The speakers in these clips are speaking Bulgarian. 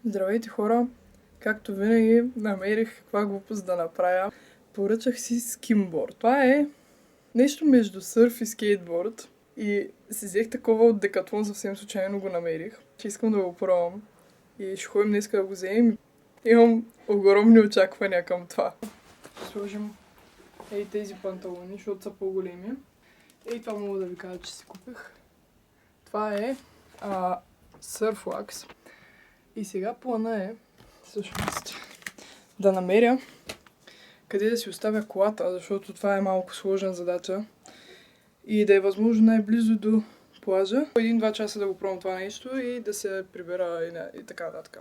Здравейте хора! Както винаги намерих каква глупост да направя. Поръчах си скимборд. Това е нещо между сърф и скейтборд. И си взех такова от Декатлон, съвсем случайно го намерих. Че искам да го пробвам. И ще ходим днес да го вземем. Имам огромни очаквания към това. Ще сложим тези панталони, защото са по-големи. Това мога да ви кажа, че си купих. Това е Surflux. И сега плана е всъщност да намеря къде да си оставя колата, защото това е малко сложна задача. И да е възможно най-близо до плажа. 1-2 часа да го пробвам това нещо и да се прибера и така нататък.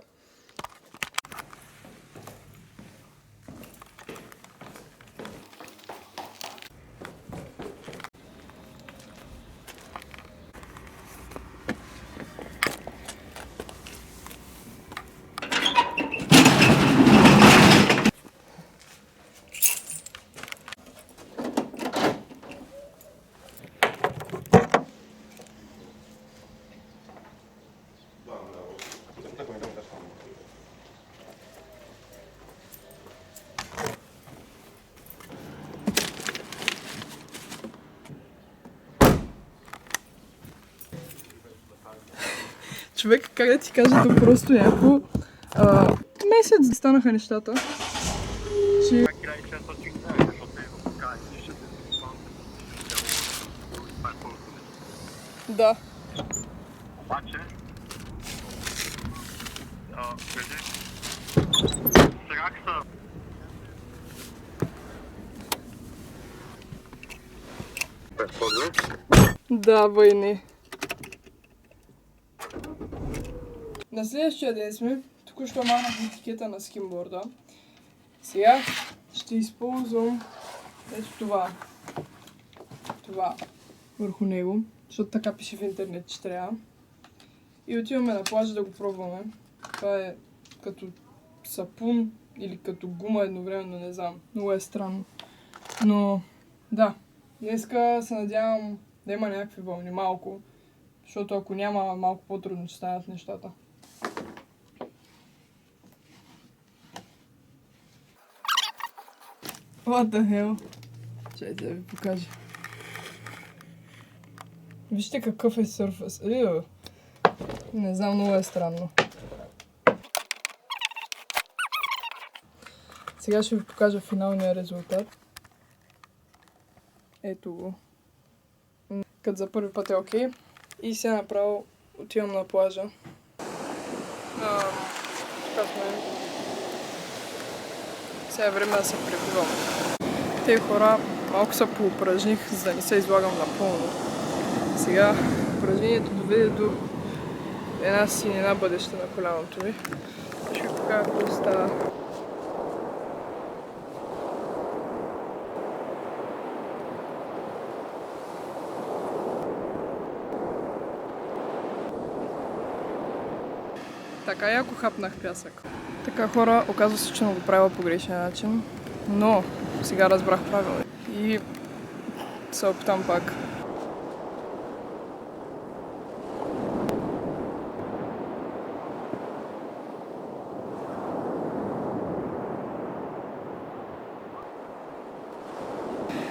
Човек, как да ти кажа, то просто някакво месец станаха нещата. Че... Да. Обаче, сега са... Да, войни. На следващия ден сме. Току-що махнах етикета на скимборда. Сега ще използвам ето това. Това върху него, защото така пише в интернет, че трябва. И отиваме на плажа да го пробваме. Това е като сапун или като гума едновременно, не знам. Много е странно. Но да, днеска се надявам да има някакви вълни малко, защото ако няма, малко по-трудно ще станат нещата. What the hell? Чайте да ви покажа. Вижте какъв е сърфъс. Не знам, много е странно. Сега ще ви покажа финалния резултат. Ето го. Като за първи път е окей. И сега направо отивам на плажа. Така сме. Сега е време да се пребивам. Те хора малко се поупражних, за да не се излагам напълно. Сега упражнението доведе до една синина бъдеща на коляното ми. Ще ви покажа какво става. Така яко хапнах пясък. Така хора, оказва се, че не го правя по грешния начин, но сега разбрах правилно и се опитам пак.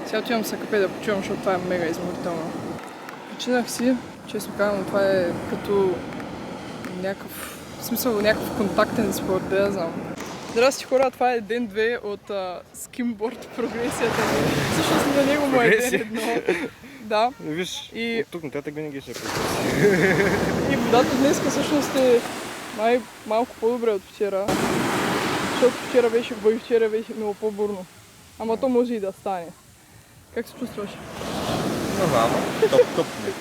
Сега отивам се капе да почивам, защото това е мега изморително. Починах си, честно казвам, това е като някакъв контактен спорт, да я знам. Здрасти хора, това е ден 2 от скимборд прогресията ми. Всъщност на него му е ден 1. Да. Виж, от тук нататък винаги ще е И водата днеска всъщност е малко по-добре от вчера. Защото вчера беше много по-бурно. Ама то може и да стане. Как се чувстваш? нормално. Топ не.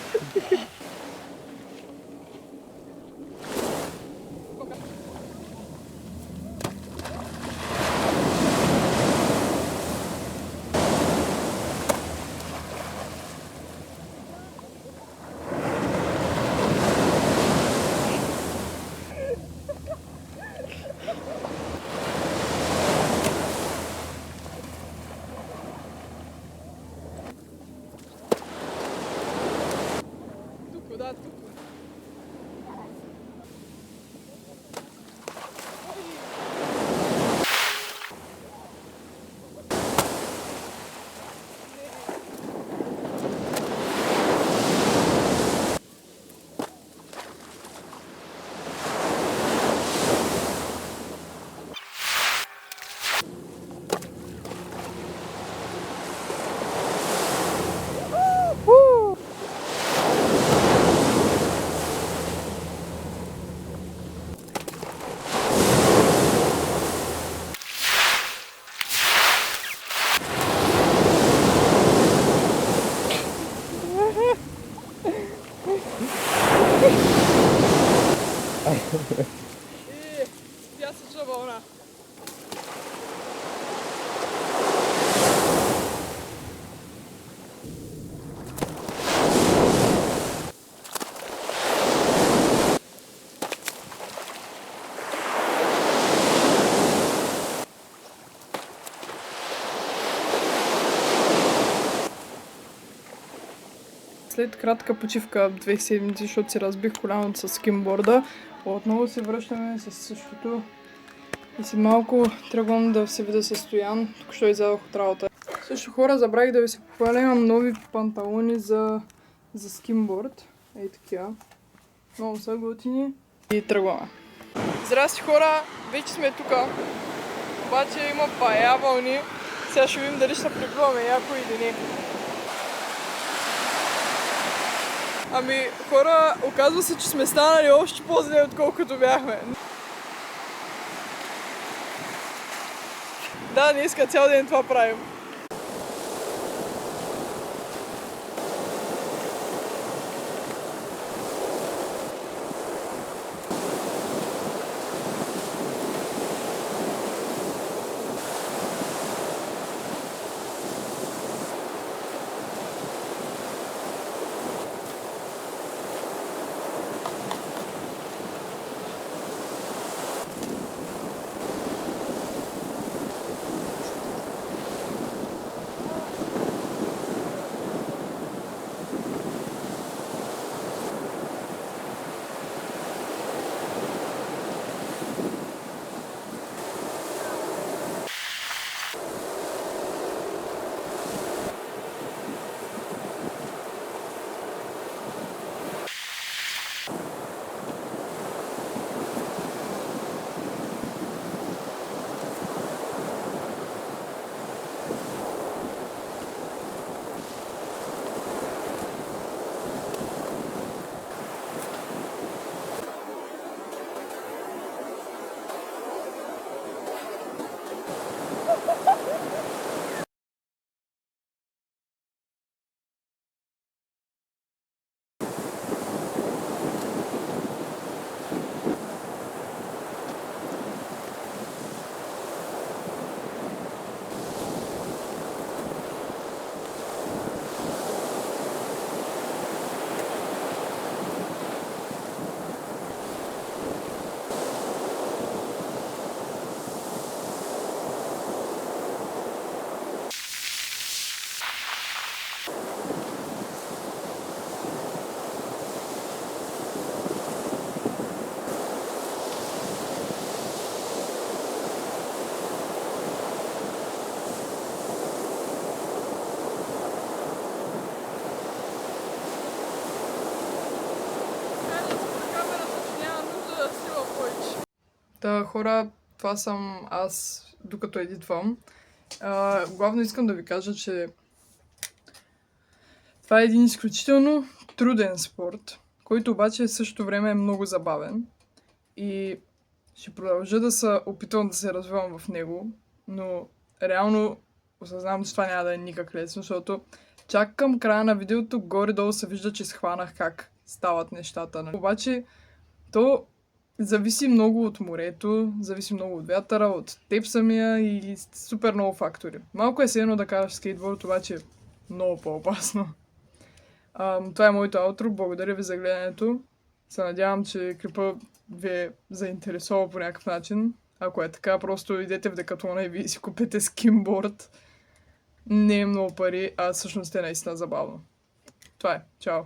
вълна. След кратка почивка 2 седмици, защото си разбих коляното с скимборда, отново се връщаме с същото и си малко тръгвам да се видя със Стоян, тук що изядох от работа. Също хора, забравих да ви се похваля, имам нови панталони за скимборд. Ей такива. Много са готини. И тръгваме. Здрасти хора, вече сме тука. Обаче има бая вълни. Сега ще видим дали ще преплуваме яко или не. Ами хора, оказва се, че сме станали още по-зле, отколкото бяхме. Да, днеска цял ден това правим. Та хора, това съм аз, докато едитвам. Главно искам да ви кажа, че това е един изключително труден спорт, който обаче в същото време е много забавен. И ще продължа да се опитвам да се развивам в него, но реално осъзнавам, че това няма да е никак лесно, защото чак към края на видеото горе-долу се вижда, че схванах как стават нещата. Обаче то зависи много от морето, зависи много от вятъра, от теб самия и супер много фактори. Малко е едно да караш скейтборд, обаче много по-опасно. Това е моето аутро, благодаря ви за гледането. Се надявам, че клипа ви е заинтересувал по някакъв начин. Ако е така, просто идете в Декатлона и ви си купете скимборд. Не е много пари, а всъщност е наистина забавно. Това е. Чао!